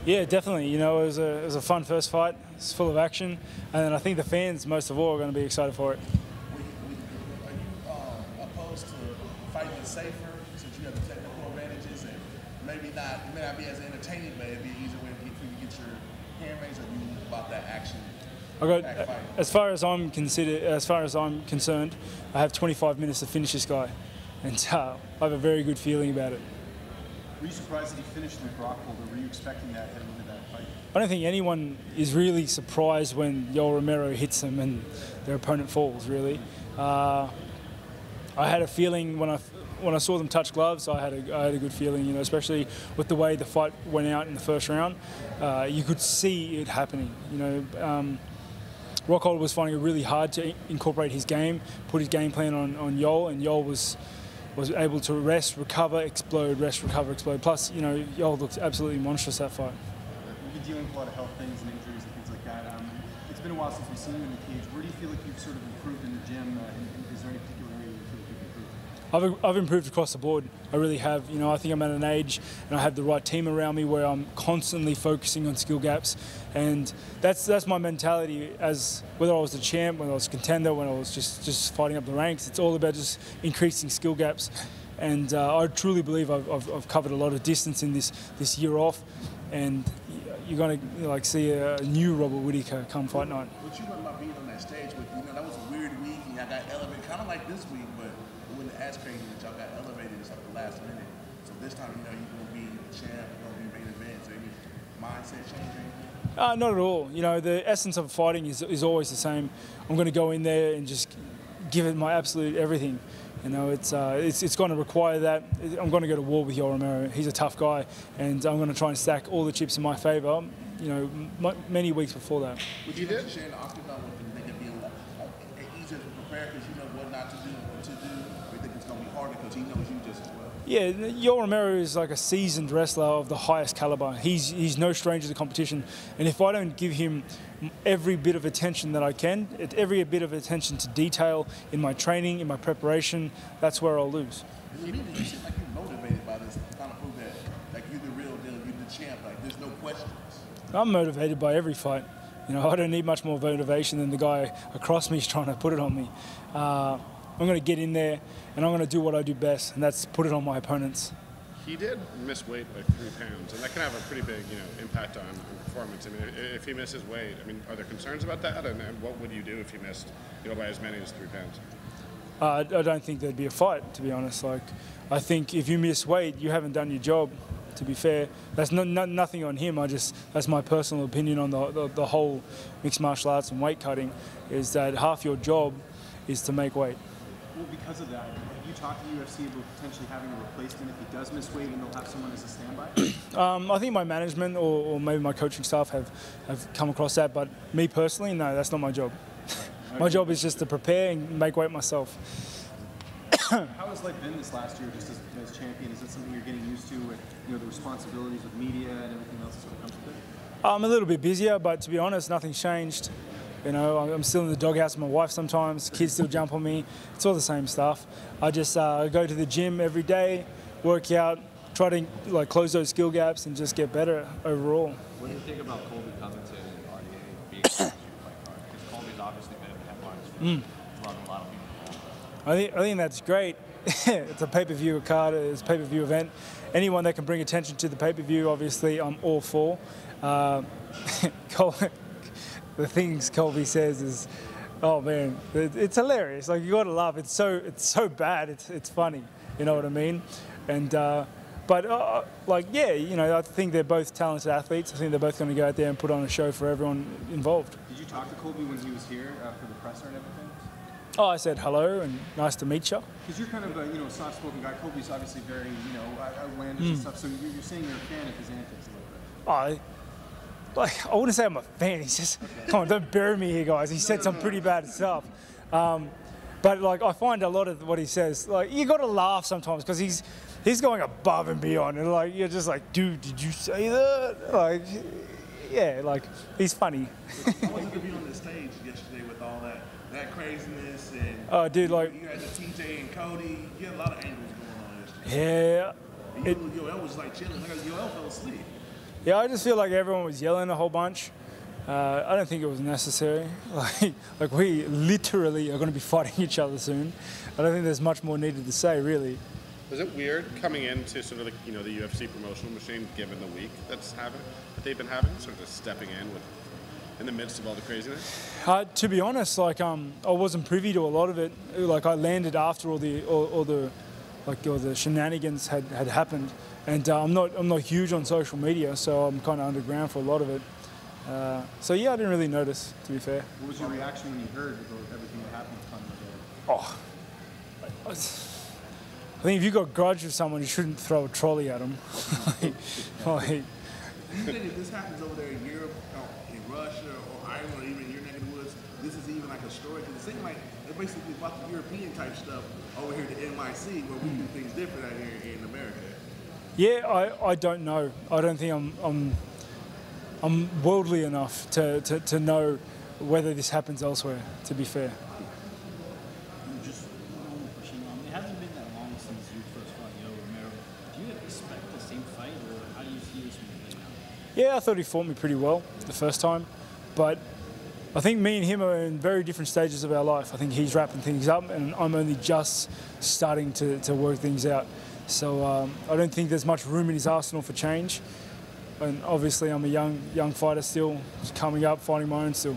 Yeah, definitely. You know, it was a fun first fight. It's full of action, and then I think the fans, most of all, are going to be excited for it. Are you opposed to fighting safer since you have the technical advantages and maybe not, it may not be as entertaining, but it'd be easier way for you to get your hand raised, or you about that action? As far as I'm concerned, I have 25 minutes to finish this guy, and I have a very good feeling about it. Were you surprised that he finished the Rockhold, or were you expecting that heading into that fight? I don't think anyone is really surprised when Yoel Romero hits them and their opponent falls, really. I had a feeling when I saw them touch gloves, I had a good feeling, you know, especially with the way the fight went out in the first round. You could see it happening, you know. Rockhold was finding it really hard to incorporate his game, put his game plan on Yoel, and Yoel was able to rest, recover, explode, rest, recover, explode. Plus, you know, Yoel looked absolutely monstrous that fight. You've been dealing with a lot of health things and injuries and things like that. It's been a while since we've seen you in the cage. Where do you feel like you've sort of improved in the gym? Is there any particular area you feel like you've improved? I've improved across the board. I really have. You know, I think I'm at an age and I have the right team around me where I'm constantly focusing on skill gaps, and that's my mentality. As whether I was the champ, whether I was a contender, when I was just fighting up the ranks, it's all about just increasing skill gaps. And I truly believe I've covered a lot of distance in this year off, and you're going to like see a new Robert Whittaker come fight night. What you went about being on that stage with, you know, that was a weird week, and y'all got elevated, kind of like this week, but it wasn't as crazy that y'all got elevated at the last minute. So this time, you know, you're going to be the champ, you're going to be main event. So any mindset change or anything? Not at all. You know, the essence of fighting is always the same. I'm going to go in there and just give it my absolute everything. You know, it's going to require that. I'm going to go to war with Yoel Romero. He's a tough guy, and I'm going to try and stack all the chips in my favour. You know, many weeks before that. Would you did share the octagon with them? Think it'd be a lot easier to prepare because you know what not to do and what to do. Or you think it's going to be harder because he knows you just as well? Yeah, Yoel Romero is like a seasoned wrestler of the highest caliber. He's no stranger to competition, and if I don't give him every bit of attention that I can, every bit of attention to detail in my training, in my preparation, that's where I'll lose. You seem like you're motivated by this, kind of prove that like you're the real deal, you're the champ. Like there's no questions. I'm motivated by every fight. You know, I don't need much more motivation than the guy across me is trying to put it on me. I'm going to get in there and I'm going to do what I do best, and that's put it on my opponents. He did miss weight by 3 pounds, and that can have a pretty big, impact on performance. I mean, if he misses weight, I mean, are there concerns about that? And what would you do if he missed, by as many as 3 pounds? I don't think there'd be a fight, to be honest. Like, I think if you miss weight, you haven't done your job. To be fair, that's nothing on him. That's my personal opinion on the whole mixed martial arts and weight cutting, is that half your job is to make weight. Well, because of that, have you talked to the UFC about potentially having a replacement if he does miss weight, and they'll have someone as a standby? I think my management or maybe my coaching staff have come across that, but me personally, no, that's not my job. My job is just to prepare and make weight myself. How has life been this last year, just as champion? Is it something you're getting used to with the responsibilities with media and everything else that sort of comes with it? I'm a little bit busier, but to be honest, nothing's changed. You know, I'm still in the doghouse with my wife sometimes. Kids still jump on me. It's all the same stuff. I just go to the gym every day, work out, try to close those skill gaps and just get better overall. What do you think about Colby Covington and RDA being a fight card? Because Colby's obviously been in headlines for a lot of people. I think that's great. It's a pay-per-view card. It's a pay-per-view event. Anyone that can bring attention to the pay-per-view, obviously, I'm all for. The things Colby says is, oh man, it's hilarious. Like, you gotta laugh. It's so bad. It's funny. You know what I mean? And yeah, I think they're both talented athletes. I think they're both going to go out there and put on a show for everyone involved. Did you talk to Colby when he was here for the presser and everything? Oh, I said hello and nice to meet you. Because you're kind of a soft-spoken guy. Colby's obviously very outlandish and stuff. So you're saying you're a fan of his antics a little bit. I wouldn't say I'm a fan. He's just, come on, don't bury me here, guys. He said some pretty bad stuff. But I find a lot of what he says, you got to laugh sometimes because he's going above and beyond. And you're just like, dude, did you say that? He's funny. How was it to be on the stage yesterday with all that craziness and dude, you had the TJ and Cody, you had a lot of angles going on yesterday. Yeah. Yoel was chilling. Yoel fell asleep. Yeah, I just feel like everyone was yelling a whole bunch. I don't think it was necessary. Like we literally are going to be fighting each other soon. I don't think there's much more needed to say, really. Was it weird coming into sort of like, you know, the UFC promotional machine, given the week that they've been having, sort of just stepping in the midst of all the craziness? To be honest, like I wasn't privy to a lot of it. Like I landed after all the shenanigans had happened, and I'm not huge on social media, so I'm kind of underground for a lot of it. So yeah, I didn't really notice, to be fair. What was your reaction when you heard about everything that happened with Conor McGregor? Oh, I think if you got a grudge with someone, you shouldn't throw a trolley at them. You think if this happens over there in Europe, in Russia, or Ireland, or even in your neck of the woods, this is even like a story? Because it seems like they're basically fucking European type stuff over here to NYC, where we do things different out here in America. Yeah, I don't know. I don't think I'm worldly enough to know whether this happens elsewhere, to be fair. Just one more question. It hasn't been that long since you first fought Yoel Romero. Do you expect the same fight, or how do you see this one playing out? Yeah, I thought he fought me pretty well the first time, but I think me and him are in very different stages of our life. I think he's wrapping things up, and I'm only just starting to work things out. So I don't think there's much room in his arsenal for change. And obviously I'm a young fighter still, just coming up, fighting my own still.